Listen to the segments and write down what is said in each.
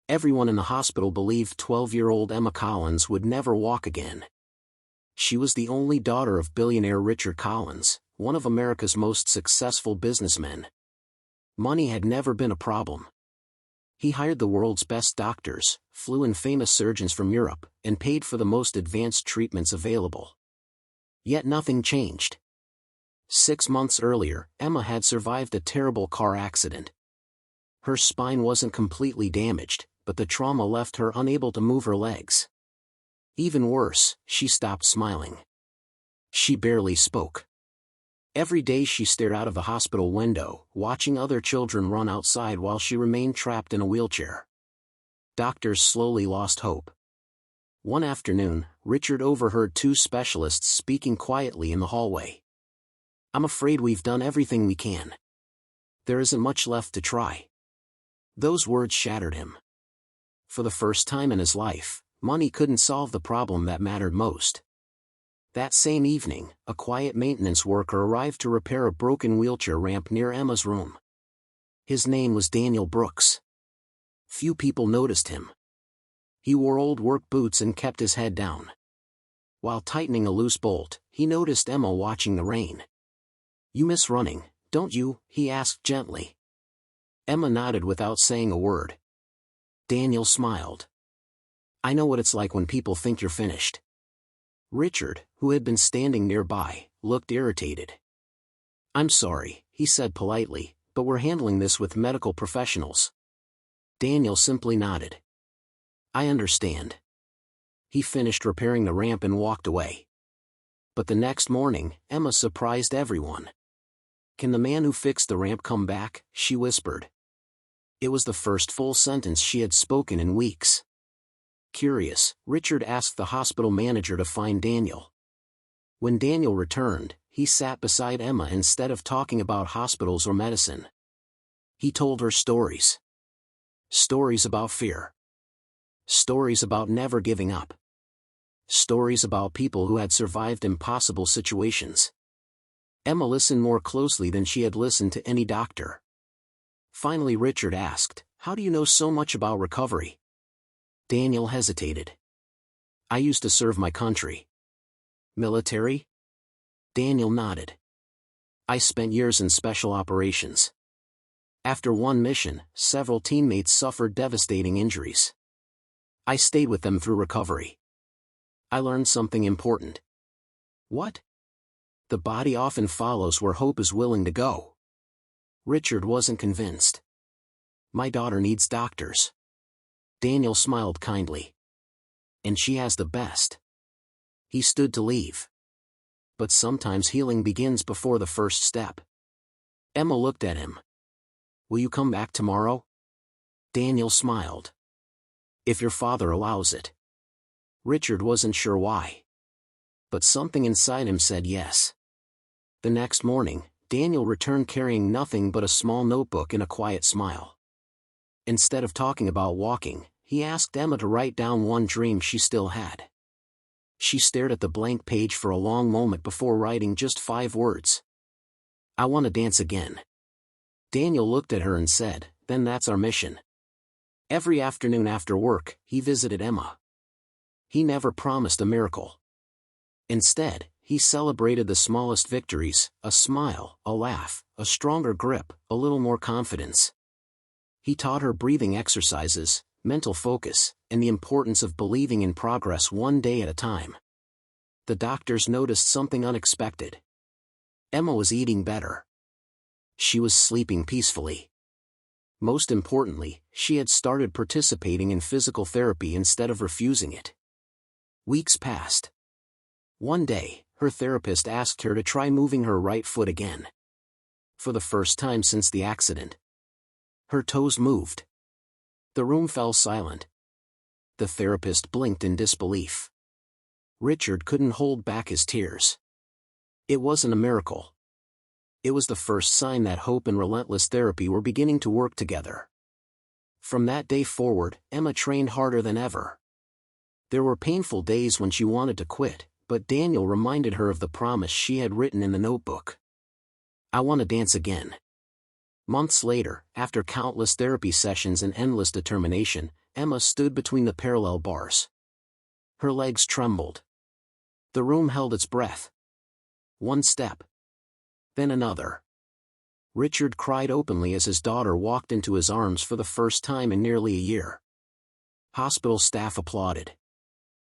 Everyone in the hospital believed 12-year-old Emma Collins would never walk again. She was the only daughter of billionaire Richard Collins, one of America's most successful businessmen. Money had never been a problem. He hired the world's best doctors, flew in famous surgeons from Europe, and paid for the most advanced treatments available. Yet nothing changed. 6 months earlier, Emma had survived a terrible car accident. Her spine wasn't completely damaged, but the trauma left her unable to move her legs. Even worse, she stopped smiling. She barely spoke. Every day she stared out of the hospital window, watching other children run outside while she remained trapped in a wheelchair. Doctors slowly lost hope. One afternoon, Richard overheard two specialists speaking quietly in the hallway. "I'm afraid we've done everything we can. There isn't much left to try." Those words shattered him. For the first time in his life, money couldn't solve the problem that mattered most. That same evening, a quiet maintenance worker arrived to repair a broken wheelchair ramp near Emma's room. His name was Daniel Brooks. Few people noticed him. He wore old work boots and kept his head down. While tightening a loose bolt, he noticed Emma watching the rain. "You miss running, don't you?" he asked gently. Emma nodded without saying a word. Daniel smiled. "I know what it's like when people think you're finished." Richard, who had been standing nearby, looked irritated. "I'm sorry," he said politely, "but we're handling this with medical professionals." Daniel simply nodded. "I understand." He finished repairing the ramp and walked away. But the next morning, Emma surprised everyone. "Can the man who fixed the ramp come back?" she whispered. It was the first full sentence she had spoken in weeks. Curious, Richard asked the hospital manager to find Daniel. When Daniel returned, he sat beside Emma instead of talking about hospitals or medicine. He told her stories. Stories about fear. Stories about never giving up. Stories about people who had survived impossible situations. Emma listened more closely than she had listened to any doctor. Finally Richard asked, "How do you know so much about recovery?" Daniel hesitated. "I used to serve my country." "Military?" Daniel nodded. "I spent years in special operations. After one mission, several teammates suffered devastating injuries. I stayed with them through recovery. I learned something important." "What?" "The body often follows where hope is willing to go." Richard wasn't convinced. "My daughter needs doctors." Daniel smiled kindly. "And she has the best." He stood to leave. But sometimes healing begins before the first step. Emma looked at him. "Will you come back tomorrow?" Daniel smiled. "If your father allows it." Richard wasn't sure why. But something inside him said yes. The next morning, Daniel returned carrying nothing but a small notebook and a quiet smile. Instead of talking about walking, he asked Emma to write down one dream she still had. She stared at the blank page for a long moment before writing just 5 words. "I want to dance again." Daniel looked at her and said, "Then that's our mission." Every afternoon after work, he visited Emma. He never promised a miracle. Instead, he celebrated the smallest victories: a smile, a laugh, a stronger grip, a little more confidence. He taught her breathing exercises, mental focus, and the importance of believing in progress one day at a time. The doctors noticed something unexpected. Emma was eating better. She was sleeping peacefully. Most importantly, she had started participating in physical therapy instead of refusing it. Weeks passed. One day, her therapist asked her to try moving her right foot again. For the first time since the accident. Her toes moved. The room fell silent. The therapist blinked in disbelief. Richard couldn't hold back his tears. It wasn't a miracle. It was the first sign that hope and relentless therapy were beginning to work together. From that day forward, Emma trained harder than ever. There were painful days when she wanted to quit, but Daniel reminded her of the promise she had written in the notebook. "I want to dance again." Months later, after countless therapy sessions and endless determination, Emma stood between the parallel bars. Her legs trembled. The room held its breath. One step. Then another. Richard cried openly as his daughter walked into his arms for the first time in nearly a year. Hospital staff applauded.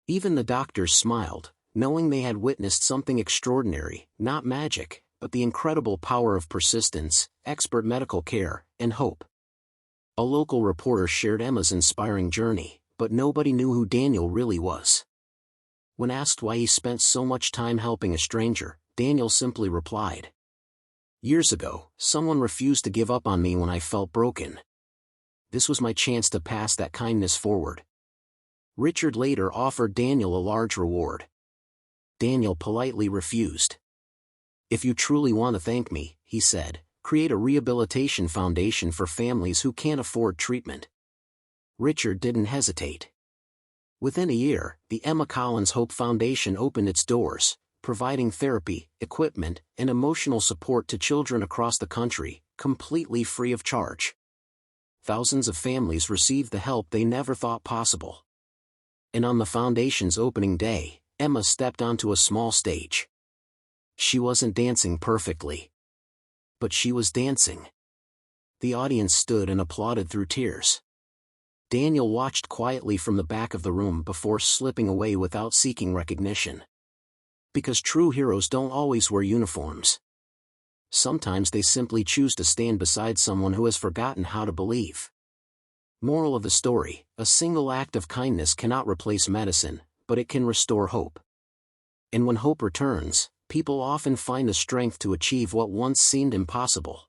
Even the doctors smiled, knowing they had witnessed something extraordinary, not magic, but the incredible power of persistence, expert medical care, and hope. A local reporter shared Emma's inspiring journey, but nobody knew who Daniel really was. When asked why he spent so much time helping a stranger, Daniel simply replied, "Years ago, someone refused to give up on me when I felt broken. This was my chance to pass that kindness forward." Richard later offered Daniel a large reward. Daniel politely refused. "If you truly want to thank me," he said, "create a rehabilitation foundation for families who can't afford treatment." Richard didn't hesitate. Within a year, the Emma Collins Hope Foundation opened its doors, providing therapy, equipment, and emotional support to children across the country, completely free of charge. Thousands of families received the help they never thought possible. And on the foundation's opening day, Emma stepped onto a small stage. She wasn't dancing perfectly. But she was dancing. The audience stood and applauded through tears. Daniel watched quietly from the back of the room before slipping away without seeking recognition. Because true heroes don't always wear uniforms. Sometimes they simply choose to stand beside someone who has forgotten how to believe. Moral of the story: a single act of kindness cannot replace medicine, but it can restore hope. And when hope returns, people often find the strength to achieve what once seemed impossible.